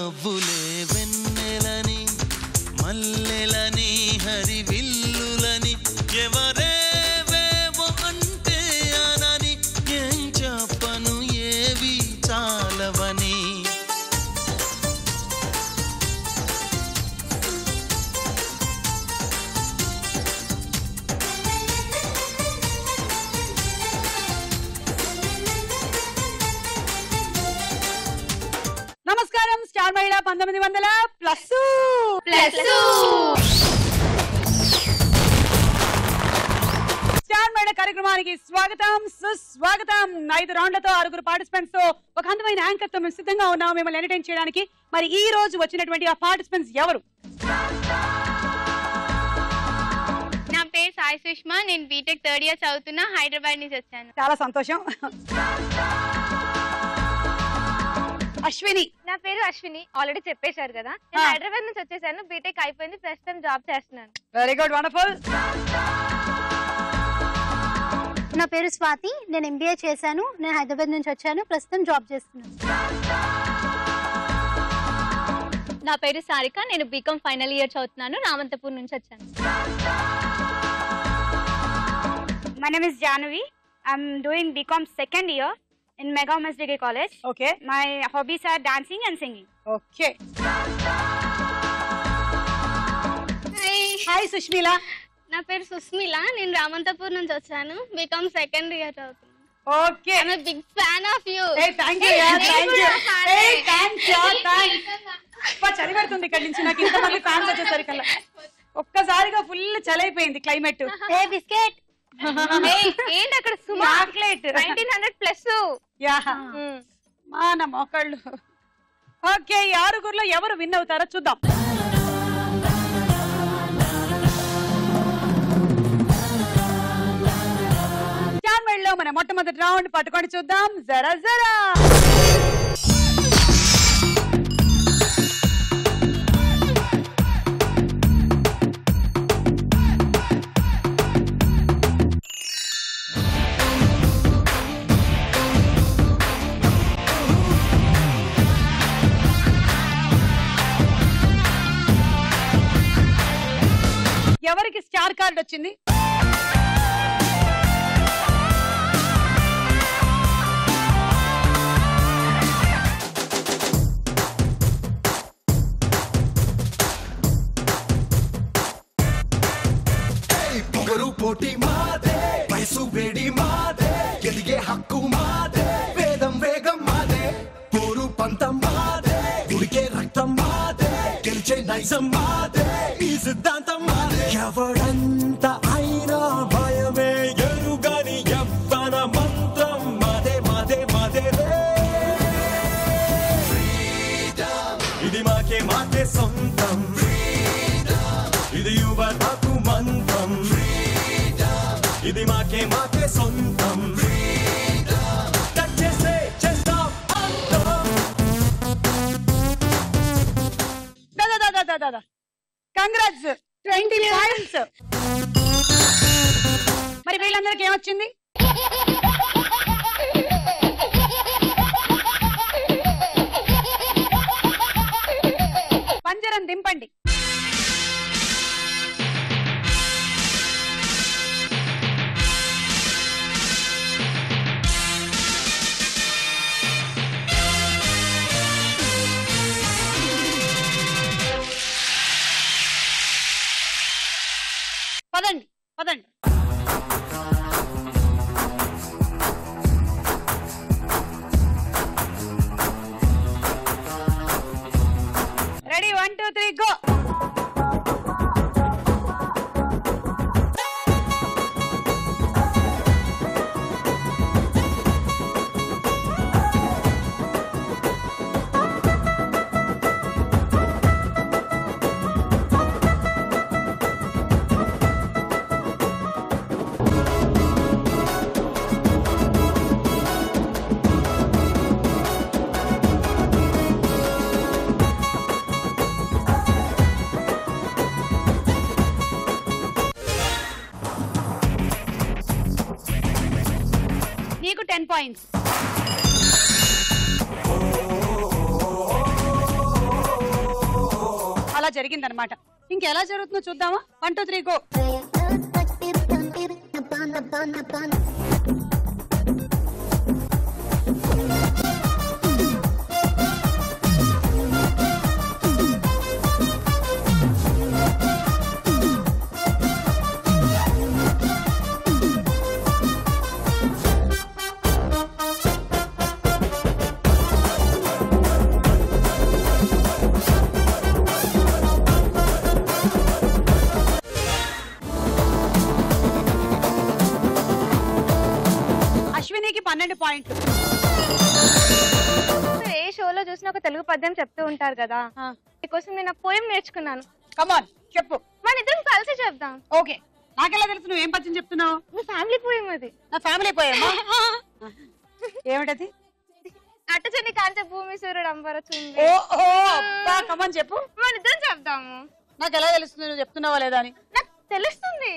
నవ్వులే వెన్నెలని మల్లెలని హరివిల్లులని ఎవరేవేవో అంటే అనని ఏం చెప్పను ఏవి చాలవని నమస్కారం స్టార్ మహిళ 1900+. స్టార్ మహిళ కార్యక్రమానికి స్వాగతం సుస్వాగతం. 5 రౌండ్లతో 6 పార్టిసిపెంట్స్ తో ఒక అందమైన యాంకర్ తో మేము సిద్ధంగా ఉన్నాం మిమ్మల్ని ఎంటర్టైన్ చేయడానికి. మరి ఈ రోజు వచ్చినటువంటి ఆ పార్టిసిపెంట్స్ ఎవరు? నా పేరు సాయి సుష్మా, నేను బీటెక్ 3rd ఇయర్ చదువుతున్నా, హైదరాబాద్ నుంచి వచ్చాను. చాలా సంతోషం. అశ్విని. నా పేరు అశ్విని, ఆల్రెడీ చెప్పేశారు కదా. నేను హైదరాబాద్ నుంచి వచ్చేసాను, బీటెక్ అయిపోయింది, ప్రస్తుతం జాబ్ చేస్తున్నాను. Very good, wonderful. నా పేరు స్వాతి, నేను MBA చేశాను, నేను హైదరాబాద్ నుంచి వచ్చాను, ప్రస్తుతం జాబ్ చేస్తున్నాను. నా పేరు సారిక, నేను బీకామ్ ఫైనల్ ఇయర్ చదువుతున్నాను, రామంతపూర్ నుంచి వచ్చాను. My name is Janavi. I'm doing BCom 2nd year in Mega Women's Degree College. Okay. My hobbies are dancing and singing. Okay. Hi Sushmila. నా పేరు సుస్మిల, నేను రామంతపూర్ నుంచి వచ్చాను, బీకామ్ 2nd ఇయర్ చదువుతున్నాను. Okay. I'm a big fan of you. Hey, thank you. Yeah, thank you. Hey, thanks. చలి పెడుతుంది ఇక్కడ నుంచి నాకు ఇంతమంది ఫ్యాన్స్ వచ్చేసరికల్లా. ఒక్కసారిగా ఫుల్ చలైపోయింది క్లైమేట్. ఏ బిస్కెట్ ఏంటి అక్కడ చాక్లెట్ 1900+. యా మన మొక్కళ్ళు. ఓకే, ఈ 6గురిలో ఎవరు విన్ అవుతారో చూద్దాం. లో మన మొట్టమొదటి రౌండ్ పట్టుకొని చూద్దాం. జరా జరా ఎవరికి స్టార్ కార్డ్ వచ్చింది? పోటీ మాదే, వయసు వేడి మాదే, ఎదిగే హక్కు మాదే, వేదం వేగం మాదే, పోరు పంతం మాదే, ఉడికే రక్తం మాదే, గెలిచే నైజం మాదే, ఈ సిద్ధాంతం మాదే. ఎవడంత అయినా భయమే ఎరుగని యవ్వన మంత్రం మాదే మాదే మాదే. ఇది మాకే మాకే సొంతం, ఇది యువతకు మంత్రం, ఇది మాకే మాకే సొంతం. Congrats, 20 points. మరి వీళ్ళందరికీ ఏమొచ్చింది? పంజరం దింపండి. పదండి పదండి. Ready, 1 2 3 go. నీకు 10 పాయింట్స్. జరిగిందనమాట. ఇంకెలా జరుగుతుందో చూద్దామా? 1 2 3 గో. అశ్వినికి 12 పాయింట్లు. ఏ షోలో చూసినా ఒక తెలుగు పద్యం చెప్తూ ఉంటారు కదా, మీకోసం నేను పోయం నేర్చుకున్నాను. కమాన్ చెప్పు. మన ఇద్దరం కలిసి చెప్దాం. ఓకే, నాకెలా తెలుసు నువ్వేం పద్యం చెప్తున్నావు? మీ ఫ్యామిలీ పోయం అది. నా ఫ్యామిలీ పోయామా? ఏమిటది? అట్టచని కాంచ భూమి సూర్యుడు అంబర చుంబి. ఓ అబ్బా, కమాన్ చెప్పు. మన ఇద్దరం చెప్దాము. నాకు ఎలా తెలుస్తుంది నువ్వు చెప్తున్నావా లేదా అని? నాకు తెలుస్తుంది.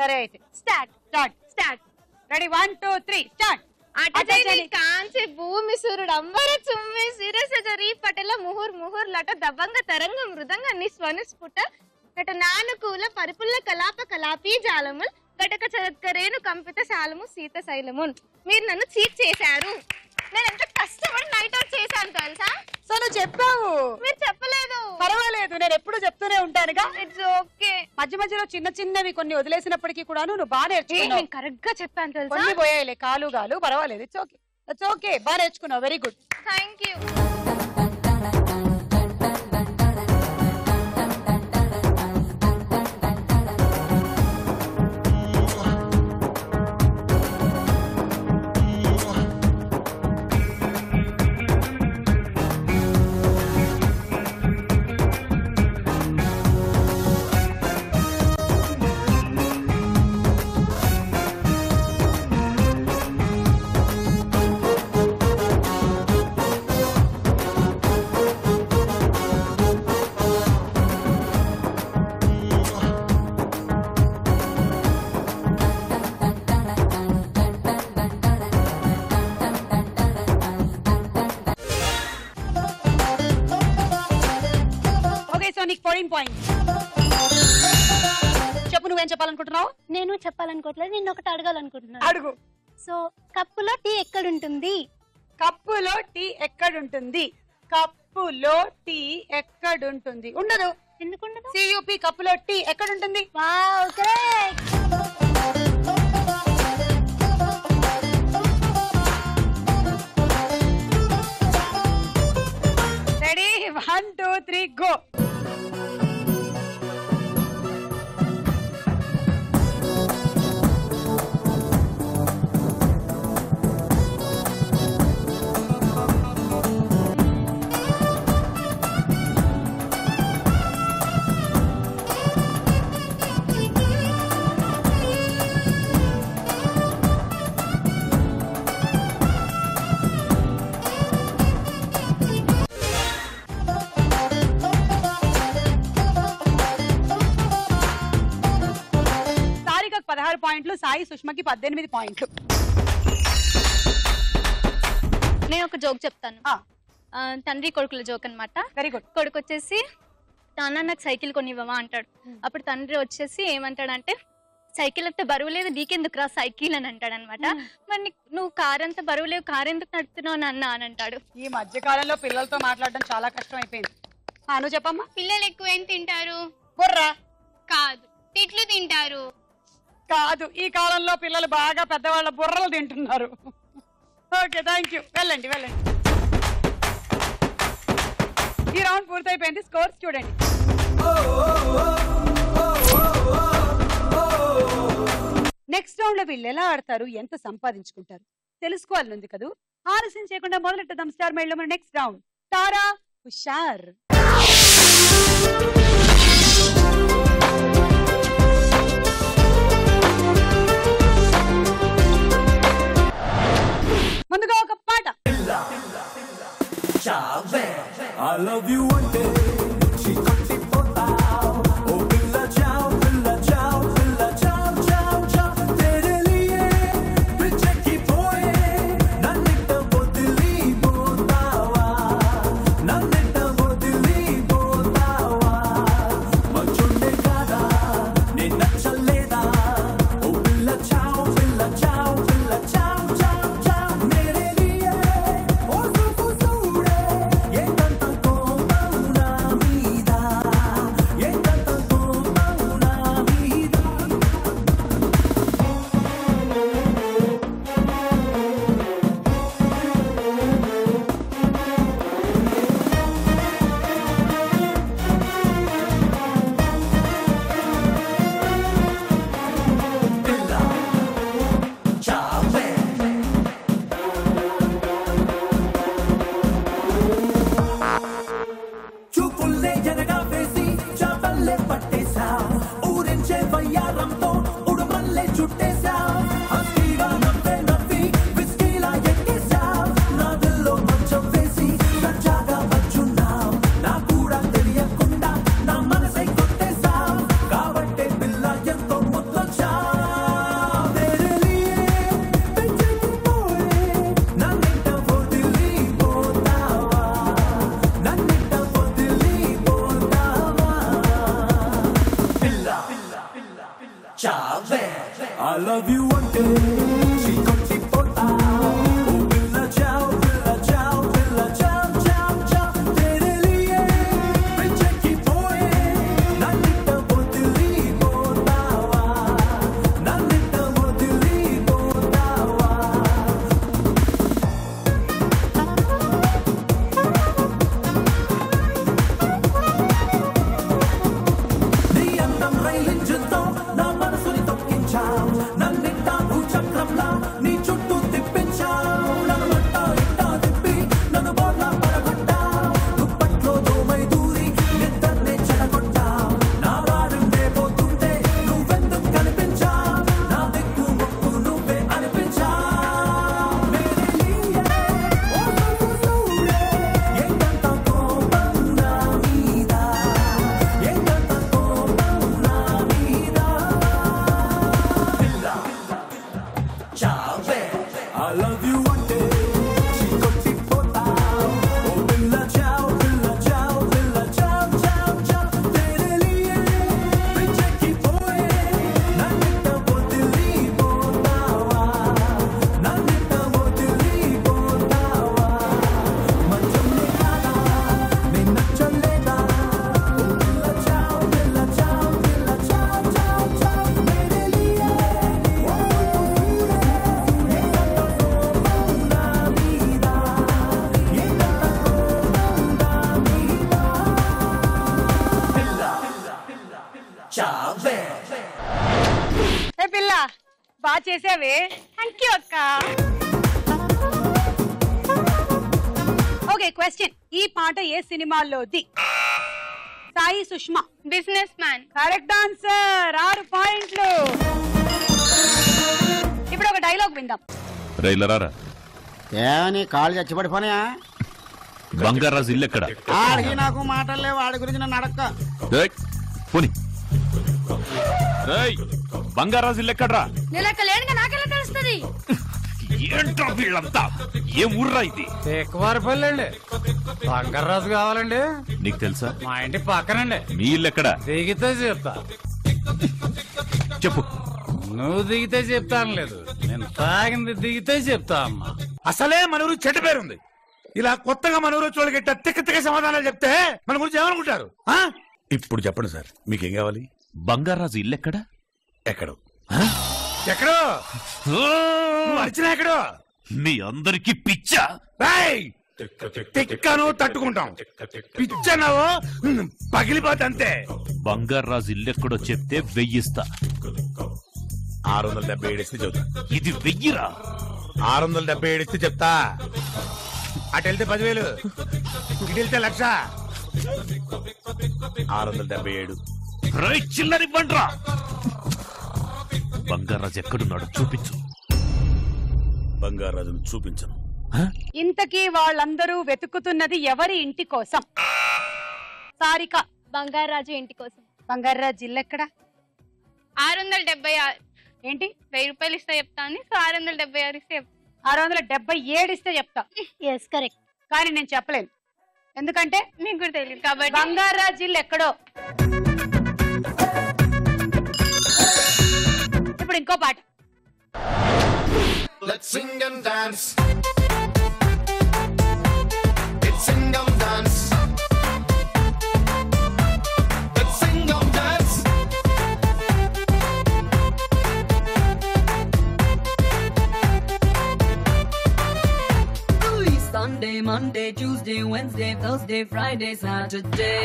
సరే అయితే start start. Start. Ready 1 2 3 start. అటజని కాంచి భూమి సూర్యుడు అంబర చుమ్మి శిరస జరి పటల ముహుర్ ముహుర్ లట దబంగ తరంగ మృదంగ నిస్వని స్ఫుట గట నానుకూల పరిపుల్ల కలాప కలాపీ జాలముల్ గటక చరత్కరేను కంపిత శాలము సీత శైలమున్. మీరు నన్ను చీట్ చేశారు. నేను ఎంత కష్టపడి నైట్ అవుట్ చేశాను తెలుసా? సో నువ్వు చెప్పావు, మీరు చెప్పలేదు. పర్వాలేదు, నేను ఎప్పుడు చెప్తూనే ఉంటానుగా. It's okay. మధ్య మధ్యలో చిన్న చిన్నవి కొన్ని వదిలేసినప్పటికీ కూడా నువ్వు బాగా నేర్చుకున్నావు. నేను కరెక్ట్ గా చెప్పాను తెలుసా? కొన్ని పోయాయిలే కాలు గాలు, పర్వాలేదు. ఇట్స్ ఓకే, ఇట్స్ ఓకే, బాగా నేర్చుకున్నావు. Very good. Thank you. నీకు 14 పాయింట్స్. చెప్పు, నువ్వేం చెప్పాలనుకుంటున్నావు? నేను చెప్పాలనుకోవట్లేదు, నేను ఒకటి అడగాలనుకుంటున్నాను. అడుగు. సో కప్పులో టీ ఎక్కడుంటుంది? కప్పులో టీ ఎక్కడుంటుంది? కప్పులో టీ ఎక్కడుంటుంది? ఉండదు. ఎందుకుండదు? సియూపీ కప్పులో టీ ఎక్కడుంటుంది? Wow, great. Ready 1 2 3 go. సారికకు 16 పాయింట్లు, సాయి సుష్మకి 18 పాయింట్లు. నేను ఒక జోక్ చెప్తాను. తండ్రి కొడుకుల జోక్ అన్నమాట. Very good. కొడుకు వచ్చేసి నాన్న నాకు సైకిల్ కొనివ్వవా అంటాడు. అప్పుడు తండ్రి వచ్చేసి ఏమంటాడంటే, సైకిల్ అంతా బరువు లేదు, నీకెందుకు రా సైకిల్ అని అంటాడు అనమాట. మరి నువ్వు కార్ అంతా బరువు లేవు, కార్ ఎందుకు నడుపుతున్నావు నాన్న అని అంటాడు. ఈ మధ్య కాలంలో పిల్లలతో మాట్లాడడం చాలా కష్టం అయిపోయింది. నువ్వు చెప్పమ్మా. పిల్లలు ఎక్కువ ఏం తింటారు? బుర్రా. కాదు, తిట్లు తింటారు. కాదు, ఈ కాలంలో పిల్లలు బాగా పెద్దవాళ్ళ బుర్రలు తింటున్నారు. Okay, thank you. వెళ్ళండి వెళ్ళండి. ఈ రౌండ్ పూర్తయిపోయింది. స్కోర్స్ చూడండి. నెక్స్ట్ రౌండ్ లో వీళ్ళు ఎలా ఆడతారు, ఎంత సంపాదించుకుంటారు తెలుసుకోవాలనుంది కదూ. ఆలస్యం చేయకుండా మొదలెట్టదాం స్టార్ మైల్ లో మన నెక్స్ట్ రౌండ్. తారా హుషార్. ముందుగా ఒక పాట. I love you one day. She got it for now. Oh, pilla ciao, pilla ciao, ciao, ciao. Tere liye piche ki poye. Nannita bodli botawa. Nannita bodli botawa. love you one day. She got it all out. Oh, Billa ciao, Billa ciao, Billa ciao, ciao, ciao. Tere liye pichki poye. Nannita bodili potawa. Nannita bodili potawa. నీ అందం రైలింజుతో నా మనసుని తొక్కించావు. నన్నింటా భూచక్రంలా నీ చుట్టూ తిప్పించావు. నన్ను మట్టా ఇట్టా తిప్పి నన్ను బోర్లా పడగొట్టావు. దుప్పట్లో దోమై దూరి నిద్దర్నే చెడగొట్టావు. నా వాడుండే పోతుంటే నువ్వెందుకు కనిపించావు. నా దిక్కు మొక్కు నువ్వే అనిపించావు. మేరే లియే ఓ సూరే ఏంటంత కోపం నా మీద. ఏంటంత కోపం నా మీద. Billa ciao I love you one day. She got it potao. Oh Billa ciao, Billa ciao, Billa ciao, ciao, ciao. Tere liye pichki poye. Nannita bodili potawa. Nannita bodili potawa. Mancham lekada ne nachaleda. Oh Billa ciao, Billa ciao, Billa ciao, ciao, ciao. Mere liye oh ఏ పిల్ల బాగా చేసావే. Thank you అక్క. Okay question, ఈ పాట ఏ సినిమాలోది? Sai Sushma. Business man. Correct answer. 6 పాయింట్లు. ఇప్పుడు ఒక dialogue విందాం. రైలరారా ఏమని కాళ్ళు చచ్చిపడిపోయా? బంగారాజు ఇల్లు ఎక్కడ? ఆడికి నాకు మాటలు లేవు, వాడి గురించి నన్ను అడక్క. పోని బంగారాజు ఇల్లు ఎక్కడ్రా? నాకెలా తెలుస్తుంది? ఏంటో వీళ్ళంతా ఏం ఊర్రా ఇది? ఎక్కువారిపల్లి బంగారాజు కావాలండి. నీకు తెలుసా? మా ఇంటి పక్కనండి. మీ ఇల్లు ఎక్కడ? దిగితే చెప్తా. చెప్పు. నువ్వు దిగితే చెప్తాను లేదు, నేను తాగింది దిగితే చెప్తా అమ్మా. అసలే మనూరు చెడ్డ పేరుంది. ఇలా కొత్తగా మనూరు చోళ్ళకి తిక్క తిక్క సమాధానాలు చెప్తే మన గురించి ఏమనుకుంటారు? ఇప్పుడు చెప్పండి సార్, మీకేం కావాలి? బంగారాజు ఇల్లు ఎక్కడ? ఎక్కడో ఎక్కడో అర్చన ఎక్కడో? మీ అందరికి పిచ్చా? తిక్కను తట్టుకుంటాం, పిచ్చన్నావో పగిలిపోతే అంతే. బంగారాజు ఇల్లు ఎక్కడో చెప్తే 1000 ఇస్తా. 677 ఇస్తే చెప్తా. ఇది 1000రా? 677 ఇస్తే చెప్తా. అటు వెళ్తే 10,000, ఇటు వెళ్తే 1,00,000. 677. చిల్లరివ్వండ్రా. బంగారాజు ఎక్కడున్నాడు చూపించు. బంగారాజును చూపించను. ఇంతకీ వాళ్ళందరూ వెతుకుతున్నది ఎవరి ఇంటి కోసం? సారిక. బంగారాజు ఇంటి కోసం. బంగారాజు ఇల్లు ఎక్కడ? 676. ఏంటి? 1000 రూపాయలు ఇస్తే చెప్తా అని. 676 ఇస్తే 677 ఇస్తే చెప్తా. Yes correct. కానీ నేను చెప్పలేను, ఎందుకంటే మీకు కూడా తెలియదు కాబట్టి. బంగారాజు ఇల్లు ఎక్కడో. ఇప్పుడు ఇంకో పాట. Let's sing and dance. It's sing and dance. Let's sing and dance. Sunday, Monday, Tuesday, Wednesday, Thursday, Friday, Saturday.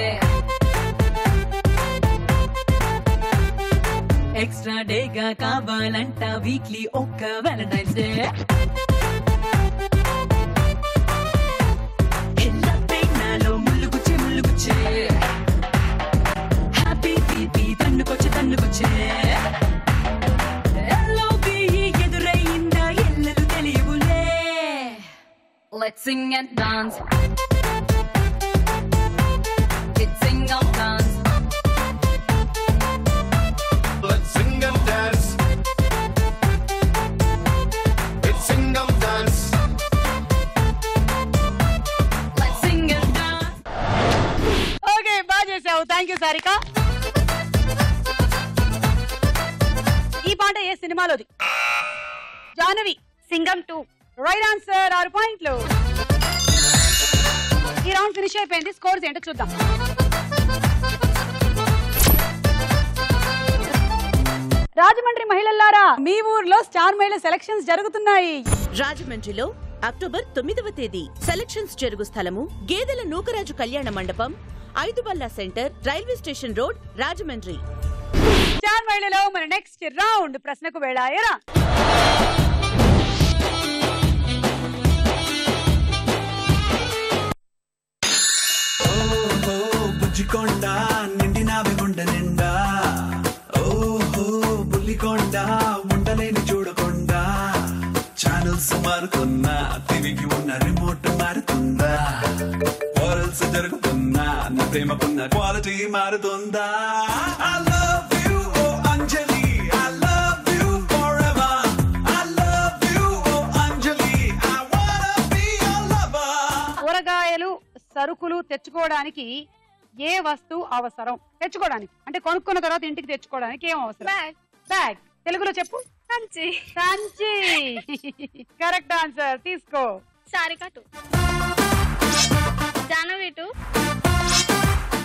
Extra day ga kavalanta weekly okka Valentine's Day. Ella peinalo mulluguche happy baby tannukoche LOV edurayinda ellalu teliyavule. Let's sing and dance. Let's sing and dance. Let's sing and dance. It's sing and dance. Let's sing and dance. Okay, బాగా చేసావు. Thank you Sarika. ఈ పాట ఏ సినిమాలోది? Jahnavi Singam 2. Right answer, 6 పాయింట్లు. ఈ round finish అయిపోయింది. Scores ఏంటో చూద్దాం. రాజమండ్రి మహిళల్లారా, మీ ఊర్లో స్టార్ మహిళ సెలక్షన్స్ జరుగుతున్నాయి. రాజమండ్రిలో అక్టోబర్ 9వ తేదీ సెలక్షన్స్ జరుగు స్థలము గేదెల Nookaraju Kalyana Mandapam, 5 Balla centre, railway station road, Rajahmundry. Star మహిళలో మన నెక్స్ట్ రౌండ్ ప్రశ్నకు వేళాయరా. బుజ్జికొండ నిండినావి గుండె నిండా, ఓహో బుల్లికొండ ఉండలేని చూడకుండా, ఛానల్స్ మారుతున్నా టీవీకి ఉన్న రిమోట్ మారుతుందా, వారల్స్ జరుగుతున్నా నా ప్రేమకున్న క్వాలిటీ మారుతుందా. I love you, oh Anjali, I love you forever, I love you, oh Anjali, I wanna be your lover. కూరగాయలు సరుకులు తెచ్చుకోవడానికి ఏ వస్తువు అవసరం? తెచ్చుకోవడానికి అంటే కొనుక్కున్న తర్వాత ఇంటికి తెచ్చుకోవడానికి ఏం అవసరం? బ్యాగ్. తెలుగులో చెప్పు. సంచి. సంచి. Correct answer. తీసుకో. సారిక 2. జాహ్నవి 2.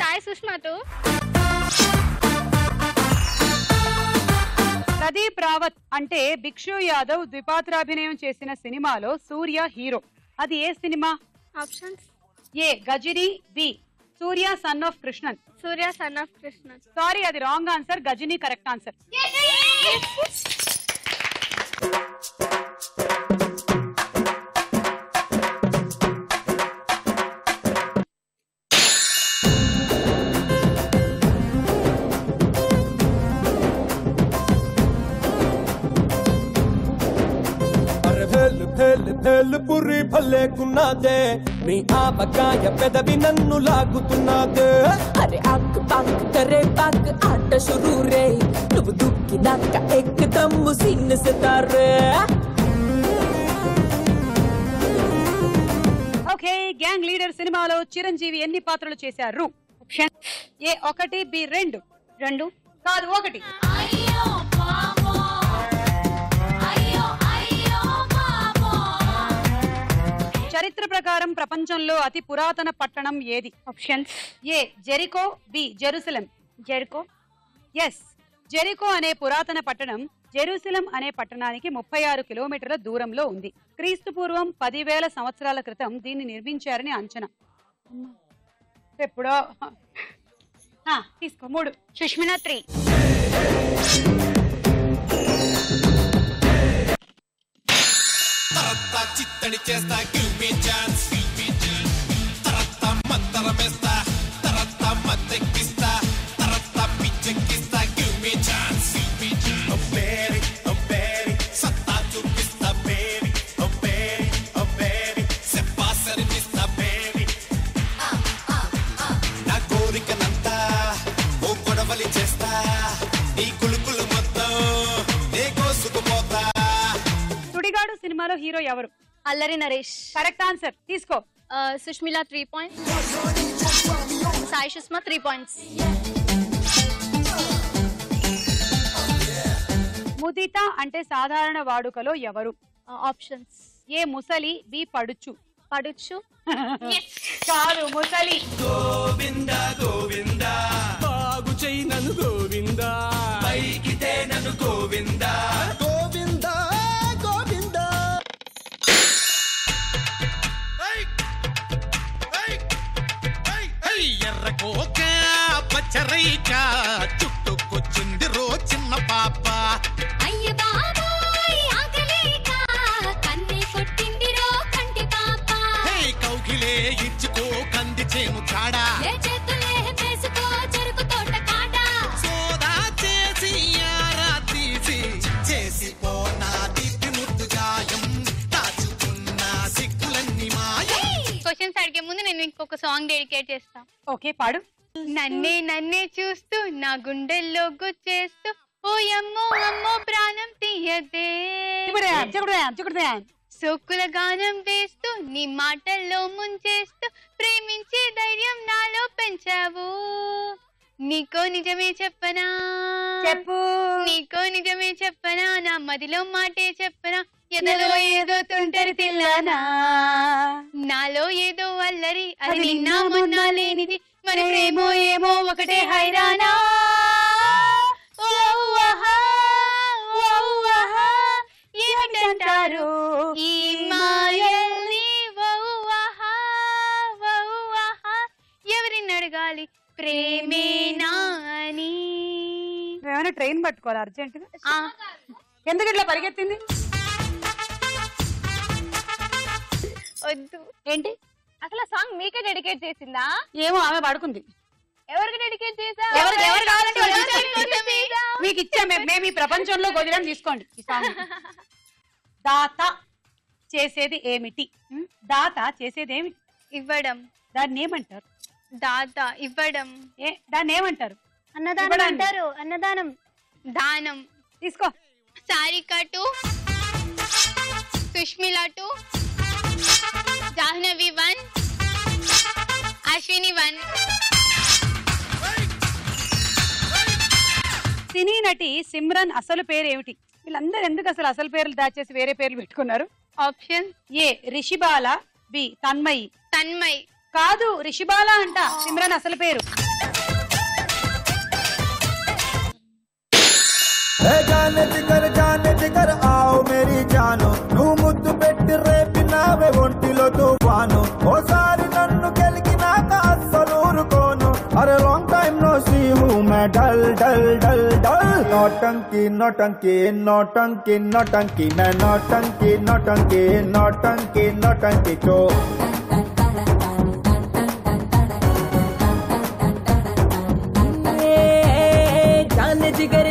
సాయి సుష్మా 2. ప్రదీప్ రావత్ అంటే భిక్షు యాదవ్ ద్విపాత్రాభినయం చేసిన సినిమాలో సూర్య హీరో. అది ఏ cinema? Options. A Ghajini, B Surya son of Krishnan. Surya son of Krishnan. Sorry, అది wrong answer. Ghajini correct answer. పురి భలేకున్నదే నీ ఆవకాయ పెదవి నన్ను లాగుతున్నదే. అరే ఆక్ పాక్ కరే పాక్ ఆట షురూ రే, నువ్వు దుక్కినాక ఎక్దమ్ము scene Sitaare. Okay, gang leader సినిమాలో చిరంజీవి ఎన్ని పాత్రలు చేశారు? Option A 1, B 2. 2 కాదు 1. చరిత్ర ప్రకారం ప్రపంచంలో అతి పురాతన పట్టణం ఏది? Options. A Jericho, B Jerusalem. Jericho. Yes, Jericho అనే పురాతన పట్టణం జెరూసలేం అనే పట్టణానికి 36 కిలోమీటర్ల దూరంలో ఉంది. క్రీస్తు పూర్వం 10,000 సంవత్సరాల క్రితం దీన్ని నిర్మించారని అంచనా. ఎప్పుడో. తీసుకో. 3. సుష్మినా 3. చిత్తడి చేస్తా, గివ్ మీ ఛాన్స్, తరత్త మంతరమేస్తా, తరత్త మత్తెక్కిస్తా, తరత్త పిచ్చెక్కిస్తా, give me chance. Oh baby, oh baby, సత్తా చూపిస్తా baby, oh baby, oh baby, సెప్పాసరినిస్తా బేబీ. నా కోరికనంతా ఓ గొడవలి చేస్తా, నీ కులుకులు మొత్తం నే కోసుకుపోతా. సుడిగాడు సినిమాలో హీరో ఎవరు? అల్లరి నరేష్. Correct answer. తీసుకో. సుష్మిలా 3 పాయింట్స్. సాయి సుష్మా 3 పాయింట్స్. ముదిత అంటే సాధారణ వాడుకలో ఎవరు? ఆప్షన్స్. ఏ ముసలి, బి పడుచు. పడుచు. కాదు, ముసలి. గోవింద గోవింద బాగు చెయ్యి నన్ను గోవింద, పైకితే నన్ను గోవింద, గోవింద గోవింద. ఎర్ర కోక పచ్చరైక చుట్టుకొచ్చింది రో చిన్న పాప. అయ్య బాబాయ్ ఆగలేక కన్నే కొట్టింది రో కంటి పాప. కౌకిలే ఇచ్చుకో కంది చేను చాడా, ఏ చేతులే వేసుకో చెరుకు తోట కాడ. సోదా చేసి ఆరా తీసి చేసి పోనా దీపి ముద్దు గాయం, దాచుకున్న సిగ్గులన్నీ మాయం. క్వశ్చన్స్ అడిగే ముందు నేను ఇంకొక సాంగ్ డెడికేట్ చేస్తా. ఓకే, పాడు. నన్నే నన్నే చూస్తూ నా గుండెల్లో గుచ్చేస్తూ ఓ అమ్మో అమ్మో ప్రాణం తీయదే, సోకుల గానం వేస్తూ నీ మాటల్లో ముంచేస్తూ ప్రేమించే ధైర్యం నాలో పెంచావు, నీకో నిజమే చెప్పనా చెప్పు. నీకో నిజమే చెప్పనా, నా మదిలో మాటే చెప్పనా, ఎదలో ఏదో తుంటరి తిల్లానా, నాలో ఏదో అల్లరి, అది నిన్న మొన్న లేనిది, మన ప్రేమో ఏమో ఒకటే హైరానా. ఏమిటంటారు ఈ మాయల్ని, ఎవరిని అడగాలి ప్రేమేనా అని. ఏమైనా ట్రైన్ పట్టుకోవాలి అర్జెంట్ గా. ఎందుకు ఇట్లా పరిగెత్తింది? వద్దు. ఏంటి అసలు ఆ సాంగ్ మీకే డెడికేట్ చేసిందా? ఏమో ఆమె పడుకుంది. ఎవరికి డెడికేట్ చేసా? ఎవరు కావాలంటే మీకు ఇచ్చాం. మేము ఈ ప్రపంచంలో గొదిలం తీసుకోండి. ఈ సాంగ్ దాత చేసేది ఏమిటి? దాత చేసేది ఏమిటి? ఇవ్వడం. దాన్ని ఏమంటారు? దాత ఇవ్వడం. దాన్ని ఏమంటారు? అన్నదానం అంటారు. అన్నదానం. దానం. తీసుకో. సారిక 2, సుష్మిల 2, జాహ్నవి 1, అశ్విని 1. సినీ నటి సిమ్రన్ అసలు పేరు ఏమిటి? వీళ్ళందరూ ఎందుకు అసలు అసలు పేర్లు దాచేసి వేరే పేర్లు పెట్టుకున్నారు? Option A Rishibala, B Tanmayi. Tanmay కాదు, రిషిబాల అంట సిమ్రన్ అసలు పేరు. జానే జిగర్ ఆవు మేరీ జాను, నువ్వు ముద్దు పెట్టి రేపినావే ఒంటిలో తుఫాను, ఓసారి నన్ను గెలికినాక అస్సలు ఊరుకోను, అరే లాంగ్ టైం నో సీ హూ మే డల్ డల్ డల్ డల్, నోటంకి నోటంకి నోటంకి నోటంకి మే నోటంకి నోటంకి నోటంకి నోటంకి చో.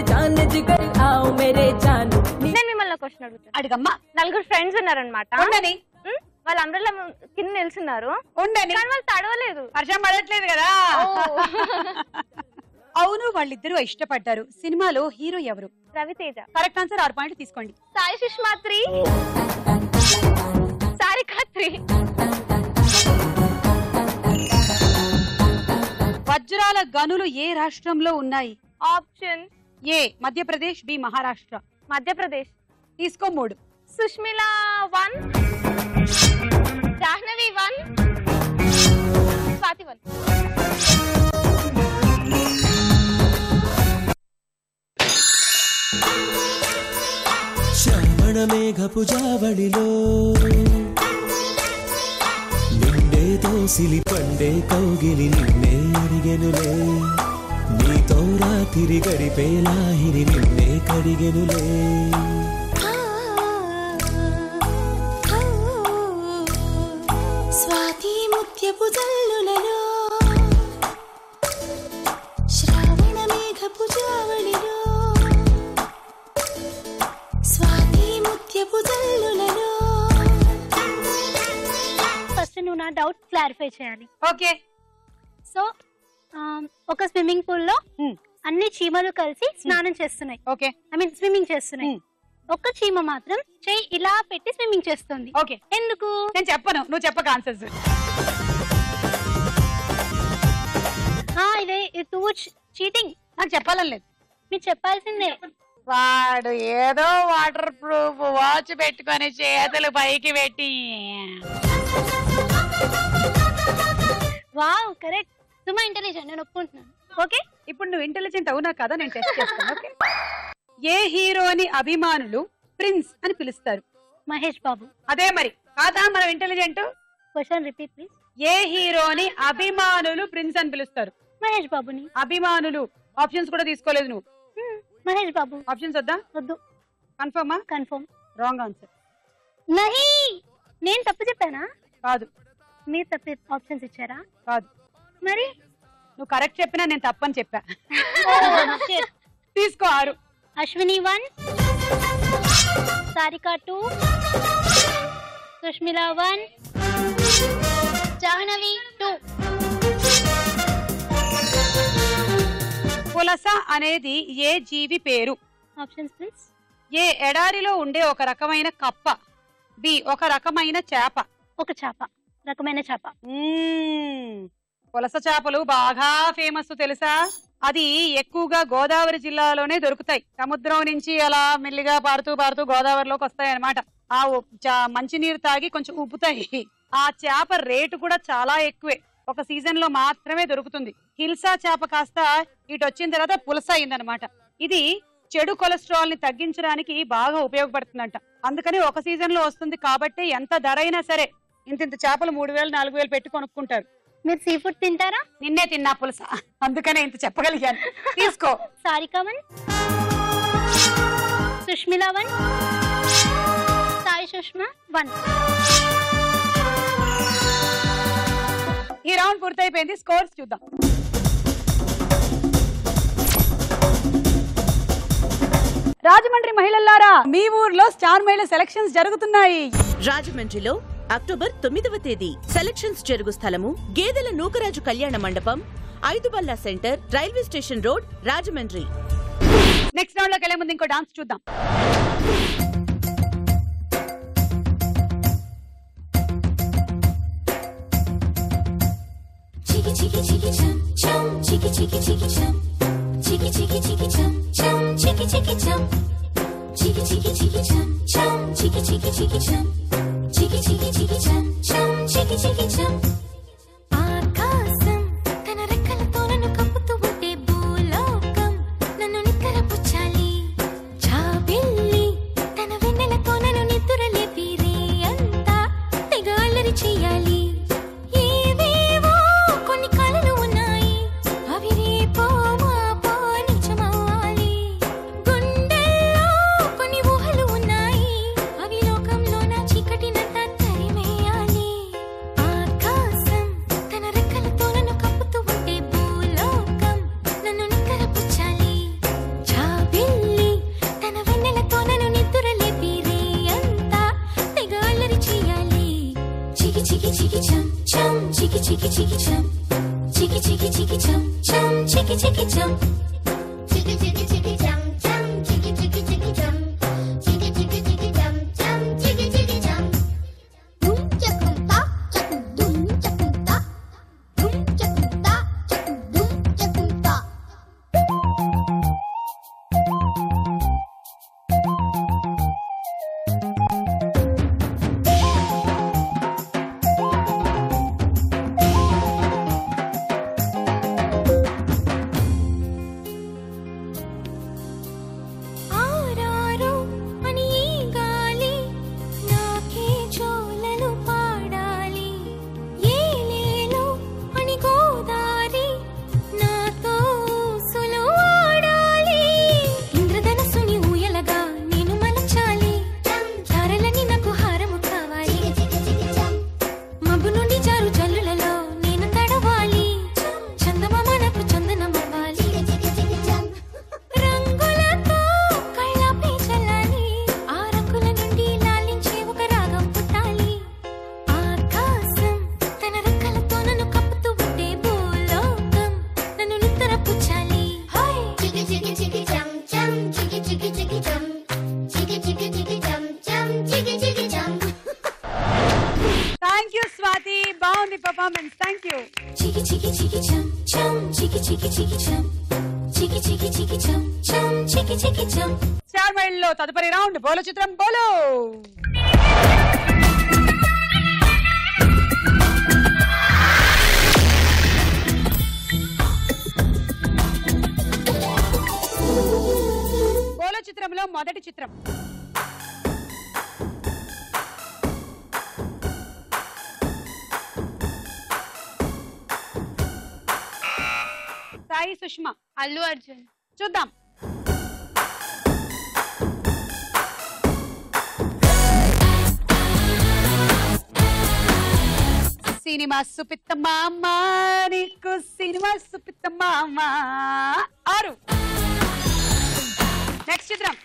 जान जिगर आओ मेरे जानो. నేను మిమ్మల్ని క్వశ్చన్ అడుగుతాను. అడిగమ్మా. 4 ఫ్రెండ్స్ ఉన్నారనమాట. ఉండని. వాళ్ళ అంబ్రెల్లా కింద నిల్చున్నారు. ఉండని. కానీ వాళ్ళు తడవలేదు. వర్షం పడట్లేదు కదా. అవును, వాళ్ళిద్దరూ ఇష్టపడ్డారు. సినిమాలో హీరో ఎవరు? రవితేజ. Correct answer. 6 పాయింట్లు తీసుకోండి. సాయి సుష్మా 3, సారిక 3. వజ్రాల గనులు ఏ రాష్ట్రంలో ఉన్నాయి? Option A Madhya Pradesh, B Maharashtra. Madhya Pradesh. తీసుకో 3. సుష్మిల 1, జాహ్నవి 1, స్వాతి 1. శ్రావణ మేఘపు జావళిలో నిండే తోసిలి పండే కౌగిలి నిన్నే అడిగెనులే, నీతో రాత్రి గడిపే లాహిరి నిన్నే కడిగెనులే. స్వాతి ముత్యపు జల్లులలో శ్రావణ మేఘపు జావళిలో స్వాతి ముత్యపు జల్లులలో. ఫస్ట్ నువ్వు నా డౌట్ క్లారిఫై చేయాలి. ఓకే. సో ఒక స్విమ్మింగ్ పూల్ లో అన్ని చీమలు కలిసి స్నానం చేస్తున్నాయి. ఓకే. ఐ మీన్ స్విమ్మింగ్ చేస్తున్నాయి. ఒక్క చీమ మాత్రం చెయ్యి ఇలా పెట్టి స్విమ్మింగ్ చేస్తుంది. ఓకే. ఎందుకు? నేను చెప్పను, నువ్వు చెప్పక ఆన్సర్స్. ఇదే టూ చీటింగ్. నాకు చెప్పాలని లేదు. మీరు చెప్పాల్సిందే. వాడు ఏదో వాటర్ ప్రూఫ్ వాచ్ పెట్టుకొని చేతులు పైకి పెట్టి. Wow, correct. సుమా ఇంటెలిజెంట్, నేను ఒప్పుకుంటున్నాను. ఓకే. ఇప్పుడు నువ్వు ఇంటెలిజెంట్ అవునా కదా నేను టెస్ట్ చేస్తాను. ఓకే. ఏ హీరోని అభిమానులు ప్రిన్స్ అని పిలుస్తారు? మహేష్ బాబు. అదే మరి కాదా మనం ఇంటెలిజెంట్? Question repeat please. ఏ హీరోని అభిమానులు ప్రిన్స్ అని పిలుస్తారు? మహేష్ బాబుని. అభిమానులు. ఆప్షన్స్ కూడా తీసుకోలేదు నువ్వు. మహేష్ బాబు. ఆప్షన్స్ వద్దా? వద్దు. కన్ఫర్మా? కన్ఫర్మ్. Wrong answer. నహీ, నేను తప్పు చెప్పానా? కాదు. మీరు తప్పు ఆప్షన్స్ ఇచ్చారా? కాదు. మరి నువ్వు కరెక్ట్ చెప్పినా నేను తప్పని చెప్పా. తీసుకో 6. అశ్విని 1, సారిక 2, సుష్మిల 1, జాహ్నవి 2. పులస అనేది ఏ జీవి పేరు? Options please. ఏ ఎడారిలో ఉండే ఒక రకమైన కప్ప, బి ఒక రకమైన చేప. ఒక చేప, రకమైన చేప. పులస చేపలు బాగా ఫేమస్ తెలుసా? అది ఎక్కువగా గోదావరి జిల్లాలోనే దొరుకుతాయి. సముద్రం నుంచి అలా మెల్లిగా పారుతూ పారుతూ గోదావరిలోకి వస్తాయి అన్నమాట. ఆ మంచినీరు తాగి కొంచెం ఉబ్బుతాయి. ఆ చేప రేటు కూడా చాలా ఎక్కువే. ఒక సీజన్ లో మాత్రమే దొరుకుతుంది. హిల్సా చేప కాస్త ఇటు వచ్చిన తర్వాత పులస అయిందనమాట. ఇది చెడు కొలెస్ట్రాల్ ని తగ్గించడానికి బాగా ఉపయోగపడుతుందంట. అందుకని ఒక సీజన్ లో వస్తుంది కాబట్టి ఎంత ధర అయినా సరే ఇంత చేపలు 3000 4000 పెట్టి కొనుక్కుంటారు. మీరు సీ ఫుడ్ తింటారా? నిన్నే తిన్నా పులస, అందుకనే ఇంత చెప్పగలిగాను. తీసుకో. సారికా 1, సుష్మిలా 1, సాయి సుష్మా 1. ఈ రౌండ్ పూర్తయిపోయింది. స్కోర్స్ చూద్దాం. రాజమండ్రి మహిళల్లారా, మీ ఊర్లో స్టార్ మహిళ సెలక్షన్స్ జరుగుతున్నాయి. రాజమండ్రిలో అక్టోబర్ 9వ తేదీ సెలక్షన్స్ జరుగు స్థలము గేదెల Nookaraju Kalyana Mandapam, 5 Balla centre, railway station road, Rajahmundry. Next round లోకి వెళ్లే ముందు ఇంకో డాన్స్ చూద్దాం. Chiki chiki chiki chum chum, chiki chiki chiki chum, chiki chiki chiki chum chum, chiki chiki chum, chiki chiki chiki chum chum, chiki chiki chiki chum, chiki chiki chiki chum chum, chiki chiki chum. ఆకాశం తన రెక్కలతో నన్ను కప్పుతూ ఉంటే భూలోకం నన్ను నిక్కరపుచ్చాలి. జాబిల్లి తన వెన్నెలతో నన్ను నిద్రలేపి రే అంతా తెగ అల్లరి చెయ్యాలి. Chiki chiki chum, chiki chiki chiki chum chum, chiki chiki chum, chiki chiki chiki chum chum, chiki chiki chiki chum, chiki chiki chiki chum chum, chiki chiki chum. Dum chakum ta, chakum dum chakum ta, dum chakum ta, chakum dum chakum ta. Star mile లో తదుపరి round బోలో చిత్రం బోలో. బోలో చిత్రంలో మొదటి చిత్రం సాయి సుష్మా, అల్లు అర్జున్. చూద్దాం. సినిమా సుపిత్త మామ, నీకు సినిమా సుపిత్త మామ. 6. నెక్స్ట్ చిత్రం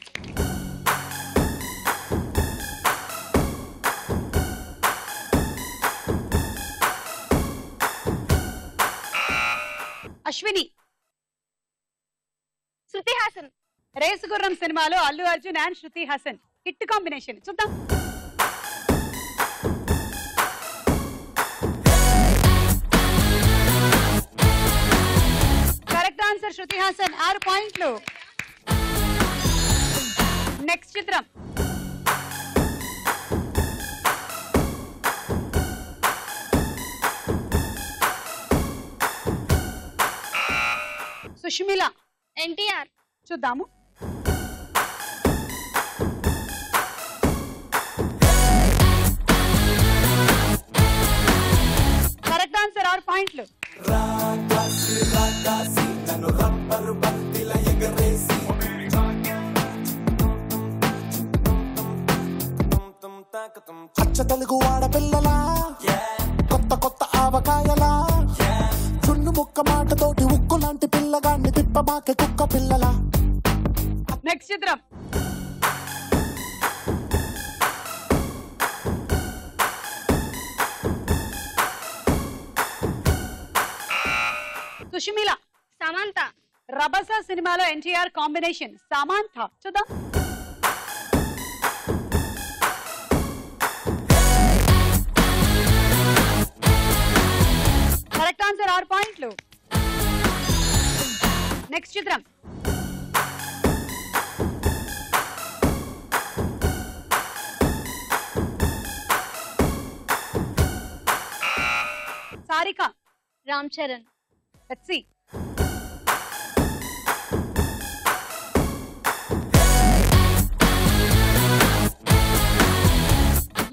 అశ్విని, శృతి హాసన్. రేసుగుర్రం సినిమాలో Allu Arjun and Shruti Haasan hit combination. చూద్దాం. కరెక్ట్ ఆన్సర్ శృతి హాసన్ 6 పాయింట్లు. నెక్స్ట్ చిత్రం. సుష్మిల. ఎన్టీఆర్. చూద్దాము. కరెక్ట్ ఆన్సర్ 6 పాయింట్లు. అచ్చ తెలుగు ఆడపిల్లలా కొత్త కొత్త ఆవకాయలా చున్ను ముక్క మాటతోటి ఉక్కు లాంటి పిల్లగాన్ని తిప్పబాకే కుక్క పిల్లలా. నెక్స్ట్ చిత్రం. సుష్మిల. సమంత. రభస సినిమాలో ఎన్టీఆర్ కాంబినేషన్ సమంత. చూద్దాం. కరెక్ట్ ఆన్సర్ 6 పాయింట్లు. నెక్స్ట్ చిత్రం. Sarika. Ram Charan. Let's see.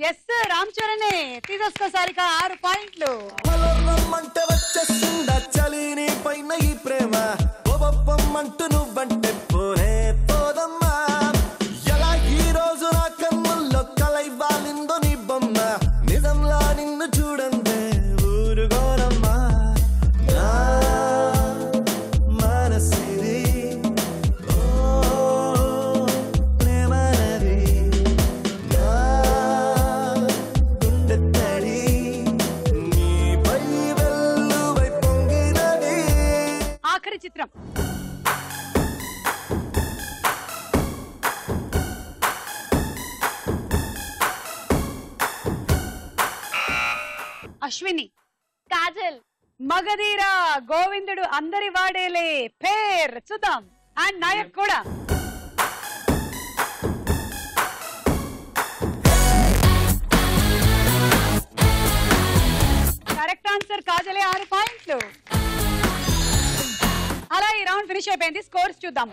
Yes Ram చరణే. తీసేసుకో సారిక 6 పాయింట్లు. అంటే వచ్చేసిందా చలిని పైన ఈ ప్రేమ ఓబప్పమ్మంటూ నువ్వంటే పోనే పోదమ్మా. ఎలా ఈ రోజు నా కన్నుల్లో కలై వాలిందో నీ బొమ్మ నిజంలా నిన్ను చూడందే ఊరుగోనమ్మా. నా మనసిది ఓ ప్రేమనది నా గుండె తడి నీపై వెల్లువై పొంగినది. ఆఖరి చిత్రం. అశ్విని. కాజల్. మగధీర. గోవిందుడు అందరి వాడేలే. పేర్. చూద్దాం. అండ్ నాయక్ కూడా. కరెక్ట్ ఆన్సర్ కాజలే 6 పాయింట్లు. అలా ఈ రౌండ్ ఫినిష్ అయిపోయింది. స్కోర్స్ చూద్దాం.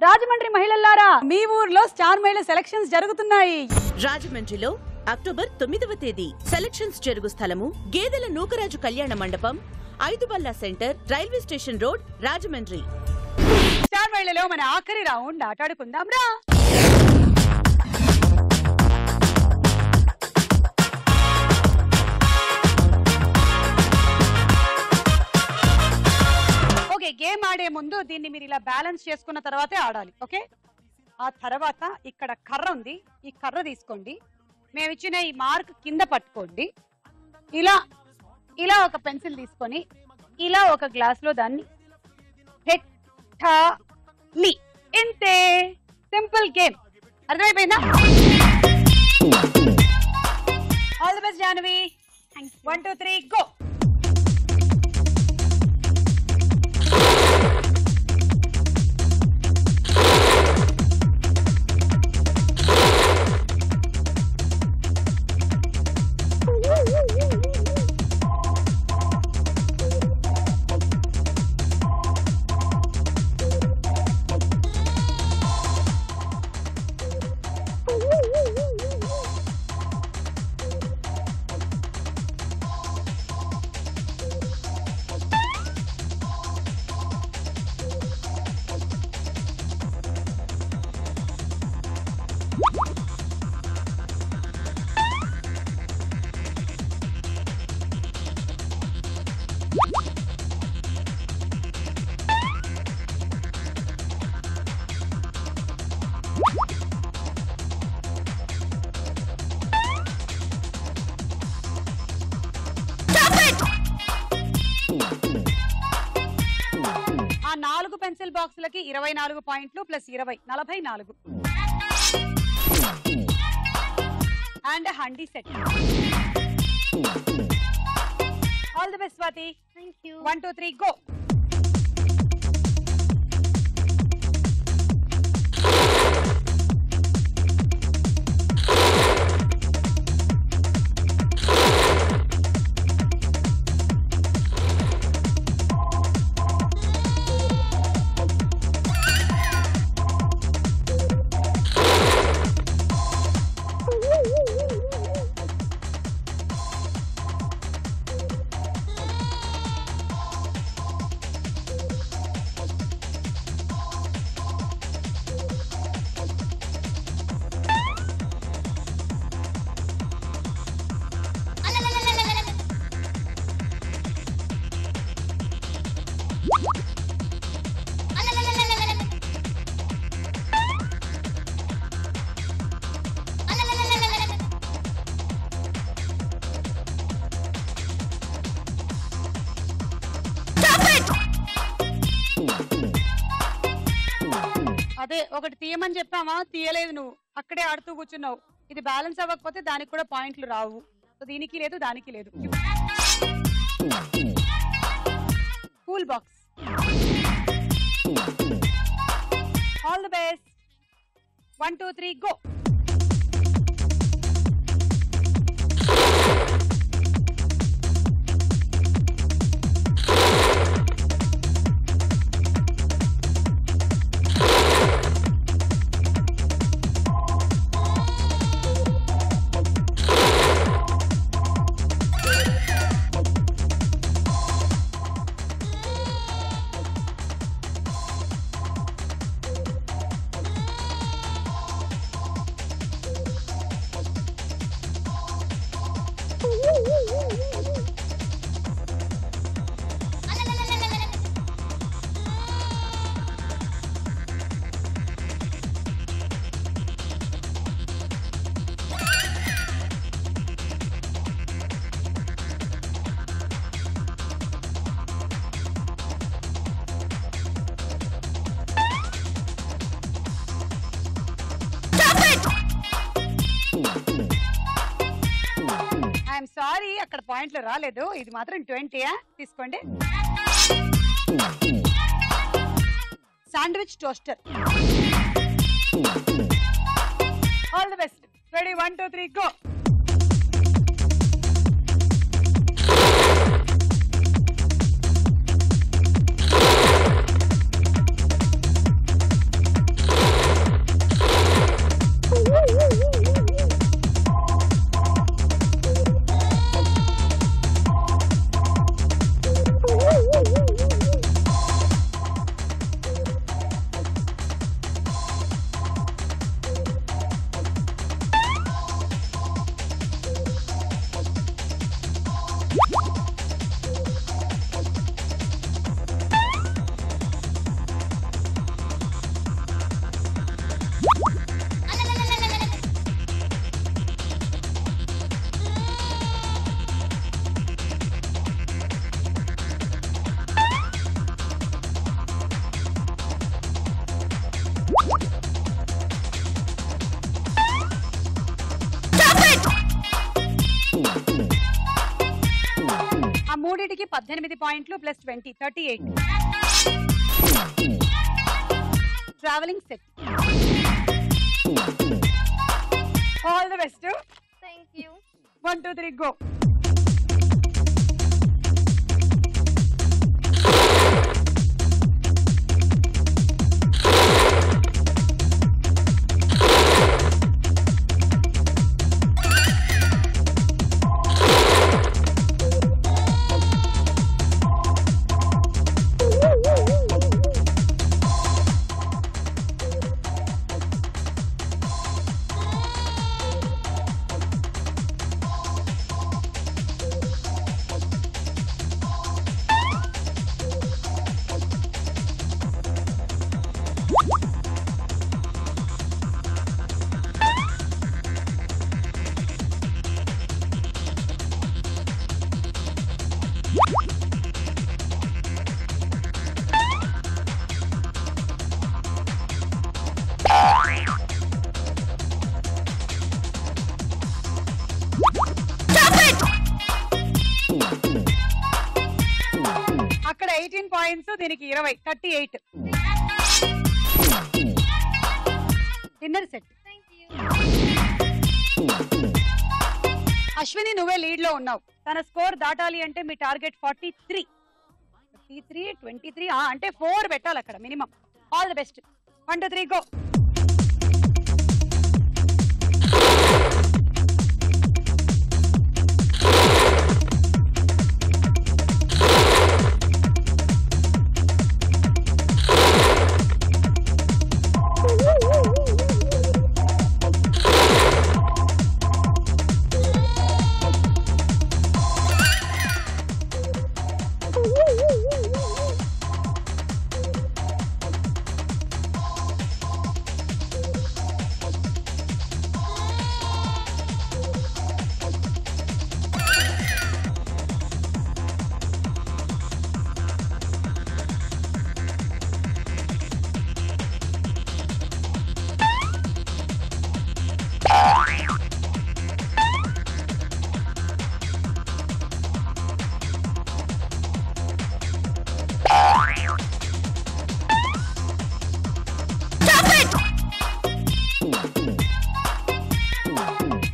రాజమండ్రి మహిళల్లారా, మీ ఊర్లో స్టార్ మహిళ సెలక్షన్స్ జరుగుతున్నాయి. రాజమండ్రిలో అక్టోబర్ 9వ తేదీ సెలక్షన్స్ జరుగు స్థలము గేదెల Nookaraju Kalyana Mandapam, 5 Balla centre, railway station road, Rajahmundry. Star మహిళలో మన ఆఖరి రౌండ్ ఆటాడుకుందాం రా. ఓకే, గేమ్ ఆడే ముందు దీన్ని మీరు ఇలా బ్యాలెన్స్ చేసుకున్న తర్వాతే ఆడాలి. ఓకే, ఆ తర్వాత ఇక్కడ కర్ర ఉంది, ఈ కర్ర తీసుకోండి. మేము ఇచ్చిన ఈ మార్క్ కింద పట్టుకోండి. ఇలా ఇలా ఒక పెన్సిల్ తీసుకొని ఇలా ఒక గ్లాస్ లో దాన్ని పెట్టాలి. ఇంతే, సింపుల్ గేమ్. అర్థమైపోయిందా? All the best Jahnavi. 1 2 3 go. ఆ 4 పెన్సిల్ బాక్సులకి 24 పాయింట్లు ప్లస్ 20 44. అండ్ హండీ set. All the best. Swathi. Thank you. 1 2 3 go. అదే ఒకటి తీయమని చెప్పామా, తీయలేదు నువ్వు, అక్కడే ఆడుతూ కూర్చున్నావు. ఇది బ్యాలెన్స్ అవ్వకపోతే దానికి కూడా పాయింట్లు రావు. సో దీనికి లేదు, దానికి లేదు. Cool box. All the best. 1 2 3 go. I'm sorry, అక్కడ పాయింట్లు రాలేదు. ఇది మాత్రం 20 తీసుకోండి. Sandwich toaster. All the best. Ready 1 2 3 go. ఆ మూడిటికి 18 పాయింట్లు plus 20 38. Travelling set. All the best. Thank you. 1 2 3 go. 15 points, దీనికి 20, 38. Dinner set. అశ్విని నువ్వే లీడ్ లో ఉన్నావు. తన స్కోర్ దాటాలి అంటే మీ టార్గెట్ 43, 23 అంటే 4 పెట్టాలి అక్కడ minimum. All the best. 1 2 3 go.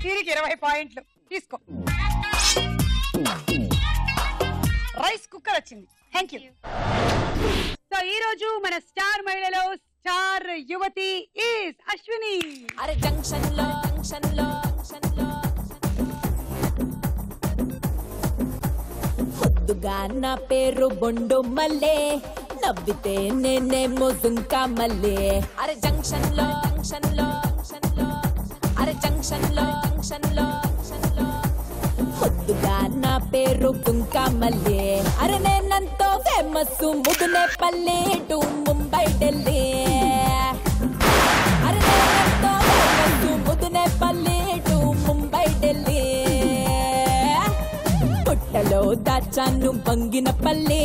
దీనికి 20 పాయింట్లు తీసుకో. రైస్ కుక్కర్ వచ్చింది. Thank you. సో ఈ రోజు మన స్టార్ మహిళలో స్టార్ యువతి ఈస్ అశ్విని. అరే జంక్షన్ లో పొద్దుగా నా పేరు బొండు మల్లే, నవ్వితే నేనేమో జుంకా మల్లే. అరే జంక్షన్ లో అరే జంక్షన్ లో పొద్దుగా నా పేరు జుంకా మల్లే. అరే నేనంతో ఫేమస్ ముదునే పల్లె టు ముంబై ఢిల్లీ. అరే నేనంతో ఫేమస్ ముదునే పల్లె టు ముంబై ఢిల్లీ. పుట్టలో దాచాను బంగిన పల్లి,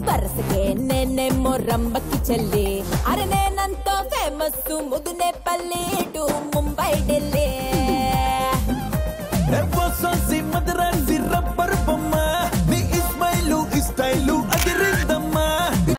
వరసకే నేనేమో రంబకి చెల్లి. అరే నేనంతో ఫేమస్ ముదునే పల్లి